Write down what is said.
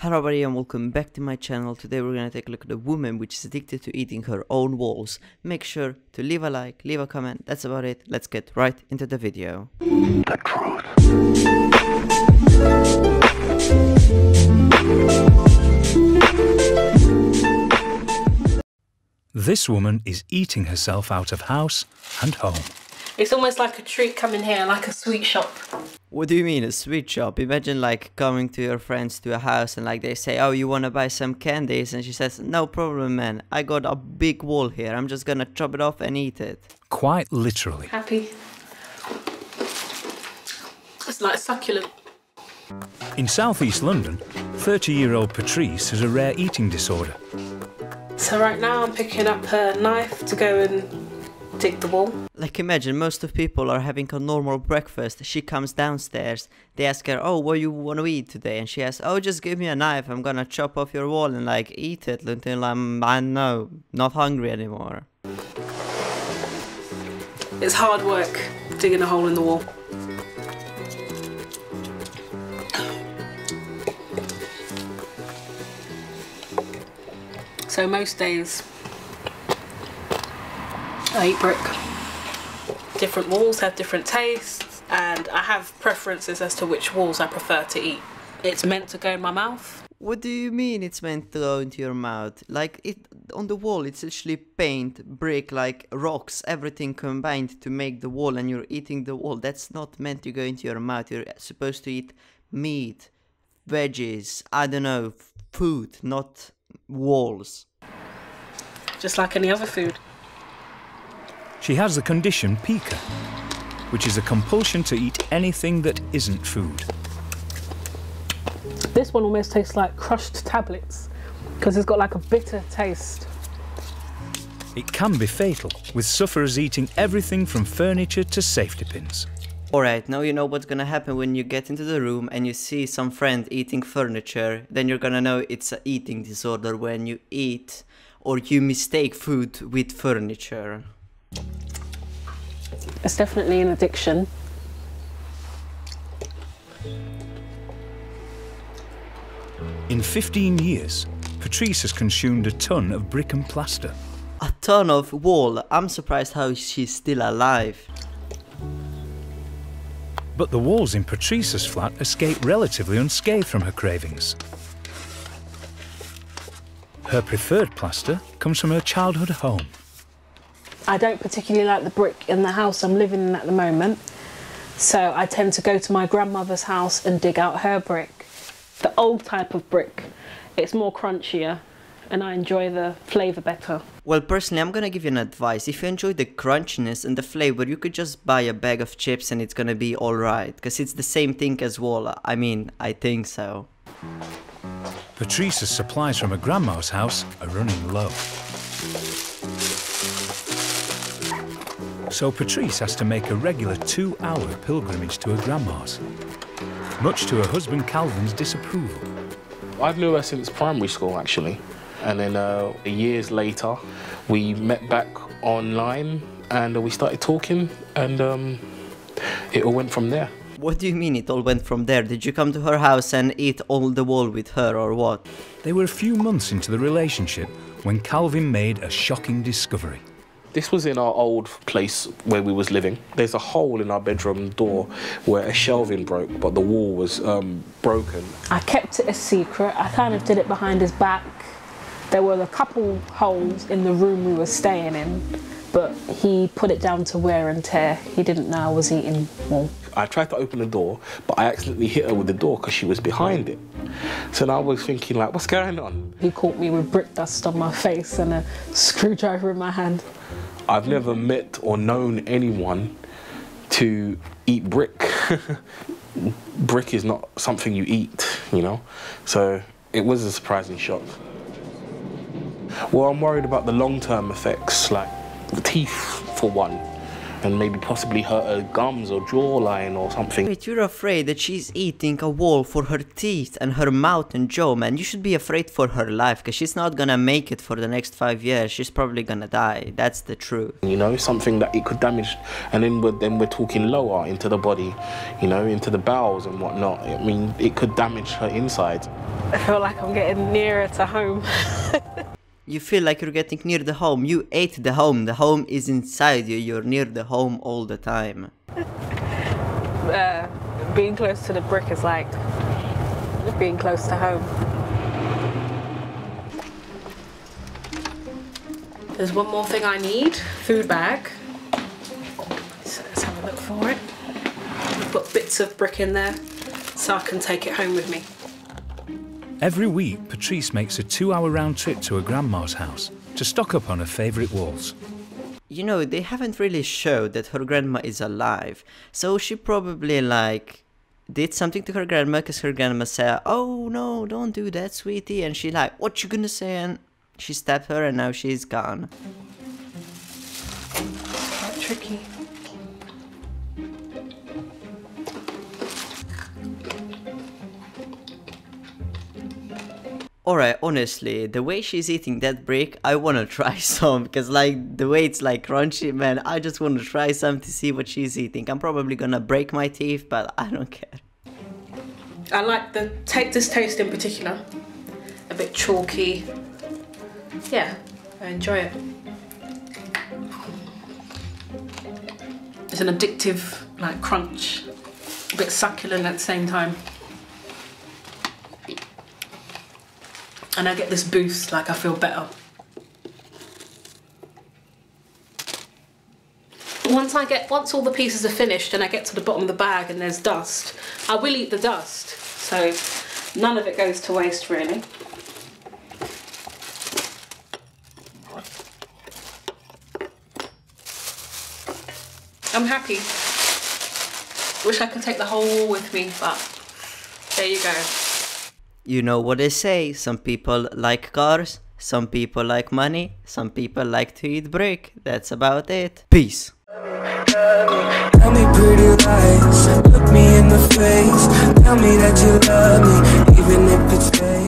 Hello everybody and welcome back to my channel. Today we're gonna take a look at a woman which is addicted to eating her own walls. Make sure to leave a like, leave a comment, that's about it. Let's get right into the video. The truth. This woman is eating herself out of house and home. It's almost like a treat coming here, like a sweet shop. What do you mean a sweet shop? Imagine like coming to your friends to a house and like they say, oh, you wanna buy some candies? And she says, no problem man, I got a big wall here, I'm just gonna chop it off and eat it. Quite literally. Happy. It's like succulent. In southeast London, 30-year-old Patrice has a rare eating disorder. So right now I'm picking up her knife to go and dig the wall. Like imagine most of people are having a normal breakfast. She comes downstairs, they ask her, oh, what you want to eat today? And she asks, oh, just give me a knife, I'm gonna chop off your wall and like eat it until I'm, I don't know, not hungry anymore. It's hard work digging a hole in the wall. So most days I eat brick. Different walls have different tastes and I have preferences as to which walls I prefer to eat. It's meant to go in my mouth. What do you mean it's meant to go into your mouth? Like it on the wall it's actually paint, brick, like rocks, everything combined to make the wall and you're eating the wall. That's not meant to go into your mouth. You're supposed to eat meat, veggies, I don't know, food, not walls. Just like any other food. She has the condition pica, which is a compulsion to eat anything that isn't food. This one almost tastes like crushed tablets because it's got like a bitter taste. It can be fatal, with sufferers eating everything from furniture to safety pins. Alright, now you know what's gonna happen when you get into the room and you see some friend eating furniture. Then you're gonna know it's an eating disorder when you eat or you mistake food with furniture. It's definitely an addiction. In 15 years, Patrice has consumed a ton of brick and plaster. A ton of wall. I'm surprised how she's still alive. But the walls in Patrice's flat escape relatively unscathed from her cravings. Her preferred plaster comes from her childhood home. I don't particularly like the brick in the house I'm living in at the moment, so I tend to go to my grandmother's house and dig out her brick. The old type of brick, it's more crunchier and I enjoy the flavour better. Well, personally, I'm gonna give you an advice. If you enjoy the crunchiness and the flavor, you could just buy a bag of chips and it's gonna be alright, because it's the same thing as wall. I mean, I think so. Patrice's supplies from her grandma's house are running low. So Patrice has to make a regular 2-hour pilgrimage to her grandma's, much to her husband Calvin's disapproval. I've known her since primary school, actually. And then years later, we met back online and we started talking and it all went from there. What do you mean it all went from there? Did you come to her house and eat all the wall with her or what? They were a few months into the relationship when Calvin made a shocking discovery. This was in our old place where we was living. There's a hole in our bedroom door where a shelving broke, but the wall was broken. I kept it a secret. I kind of did it behind his back. There were a couple holes in the room we were staying in, but he put it down to wear and tear. He didn't know I was eating wall. I tried to open the door, but I accidentally hit her with the door because she was behind it. So now I was thinking, like, what's going on? He caught me with brick dust on my face and a screwdriver in my hand. I've never met or known anyone to eat brick. Brick is not something you eat, you know? So it was a surprising shock. Well, I'm worried about the long-term effects, like the teeth, for one. and maybe possibly hurt her gums or jawline or something. Wait, you're afraid that she's eating a wall for her teeth and her mouth and jaw, man. You should be afraid for her life, because she's not gonna make it for the next 5 years. She's probably gonna die. That's the truth. You know, something that it could damage, and then we're talking lower into the body, you know, into the bowels and whatnot. I mean, it could damage her insides. I feel like I'm getting nearer to home. You feel like you're getting near the home. You ate the home. The home is inside you. You're near the home all the time. Being close to the brick is like being close to home. There's one more thing I need. Food bag. So let's have a look for it. I've got bits of brick in there so I can take it home with me. Every week, Patrice makes a 2-hour round trip to her grandma's house to stock up on her favourite walls. You know, they haven't really showed that her grandma is alive. So she probably like did something to her grandma, because her grandma said, "Oh no, don't do that, sweetie." And she like, "What you gonna say?" And she stabbed her and now she's gone. Quite tricky. Alright, honestly, the way she's eating that brick, I wanna try some, because like the way it's like crunchy, man, I just wanna try some to see what she's eating. I'm probably gonna break my teeth, but I don't care. I like this taste in particular. A bit chalky. Yeah, I enjoy it. It's an addictive, like, crunch. A bit succulent at the same time. And I get this boost, like I feel better. Once all the pieces are finished and I get to the bottom of the bag and there's dust, I will eat the dust. So none of it goes to waste, really. I'm happy. Wish I could take the whole wall with me, but there you go. You know what they say, some people like cars, some people like money, some people like to eat brick. That's about it. Peace. Tell me pretty lies, look me in the face, tell me that